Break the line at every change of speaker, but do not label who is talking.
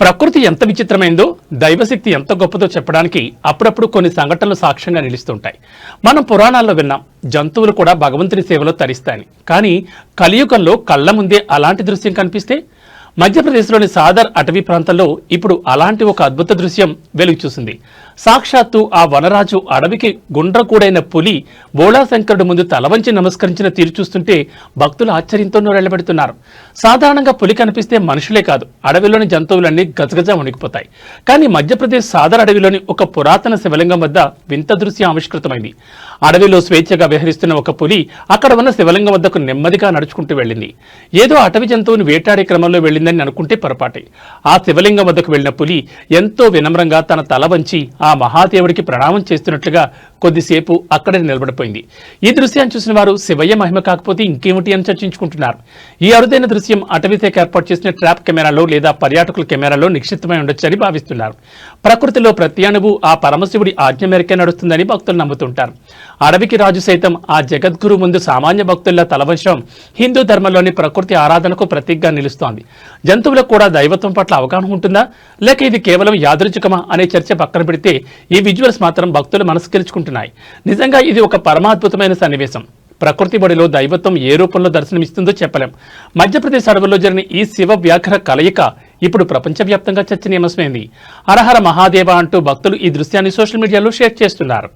ప్రకృతి ఎంత విచిత్రమైందో, దైవశక్తి ఎంత గొప్పదో చెప్పడానికి అప్పుడప్పుడు కొన్ని సంఘటనలు సాక్ష్యంగా నిలుస్తుంటాయి. మనం పురాణాల్లో విన్నాం, జంతువులు కూడా భగవంతుని సేవలో తరిస్తాయని. కానీ కలియుగంలో కళ్ళ ముందే అలాంటి దృశ్యం కనిపిస్తే మధ్యప్రదేశ్లోని సాదర్ అటవీ ప్రాంతంలో ఇప్పుడు అలాంటి ఒక అద్భుత దృశ్యం వెలుగు చూసింది. సాక్షాత్తు ఆ వనరాజు అడవికి గుండ్రకూడైన పులి బోళాశంకరుడు ముందు తలవంచి నమస్కరించిన తీరు చూస్తుంటే భక్తులు ఆశ్చర్యంతో నోరెళ్లబెడుతున్నారు. సాధారణంగా పులి కనిపిస్తే మనుషులే కాదు, అడవిలోని జంతువులన్నీ గజగజ వణికిపోతాయి. కానీ మధ్యప్రదేశ్ సాదర్ అడవిలోని ఒక పురాతన శివలింగం వద్ద వింత దృశ్యం ఆవిష్కృతమైంది. అడవిలో స్వేచ్ఛగా విహరిస్తున్న ఒక పులి అక్కడ ఉన్న శివలింగం వద్దకు నెమ్మదిగా నడుచుకుంటూ వెళ్ళింది. ఏదో అటవీ జంతువుని వేటాడే క్రమంలో వెళ్ళిందని అనుకుంటే పొరపాటే. ఆ శివలింగం వద్దకు వెళ్లిన పులి ఎంతో వినమ్రంగా తన తల వంచి ఆ మహాదేవుడికి ప్రణామం చేస్తున్నట్లుగా కొద్దిసేపు అక్కడే నిలబడిపోయింది. ఈ దృశ్యాన్ని చూసిన వారు శివయ్య మహిమ కాకపోతే ఇంకేమిటి అని చర్చించుకుంటున్నారు. ఈ అరుదైన దృశ్యం అటవీ శాఖ ఏర్పాటు చేసిన ట్రాప్ కెమెరాలో లేదా పర్యాటకుల కెమెరాలో నిక్షిప్తమై ఉండొచ్చని భావిస్తున్నారు. ప్రకృతిలో ప్రతి అణువు ఆ పరమశివుడి ఆజ్ఞ మేరకే నడుస్తుందని భక్తులు నమ్ముతుంటారు. అడవికి రాజు సైతం ఆ జగద్గురు ముందు సామాన్య భక్తుల్లా తలవంచడం హిందూ ధర్మంలోని ప్రకృతి ఆరాధనకు ప్రతీకగా నిలుస్తోంది. జంతువులకు కూడా దైవత్వం పట్ల అవగాహన ఉంటుందా, లేక ఇది కేవలం యాదృచ్ఛికమా అనే చర్చ పక్కన పెడితే ఈ విజువల్స్ మాత్రం భక్తుల మనసు గెలుచుకుంటున్నాయి. నిజంగా ఇది ఒక పరమాద్భుతమైన సన్నివేశం. ప్రకృతి బడిలో దైవత్వం ఏ రూపంలో దర్శనమిస్తుందో చెప్పలేం. మధ్యప్రదేశ్ అడవుల్లో జరిగిన ఈ శివ వ్యాఘ్ర కలయిక ఇప్పుడు ప్రపంచవ్యాప్తంగా చర్చనీయాంశమైంది. హరహర మహాదేవ అంటూ భక్తులు ఈ దృశ్యాన్ని సోషల్ మీడియాలో షేర్ చేస్తున్నారు.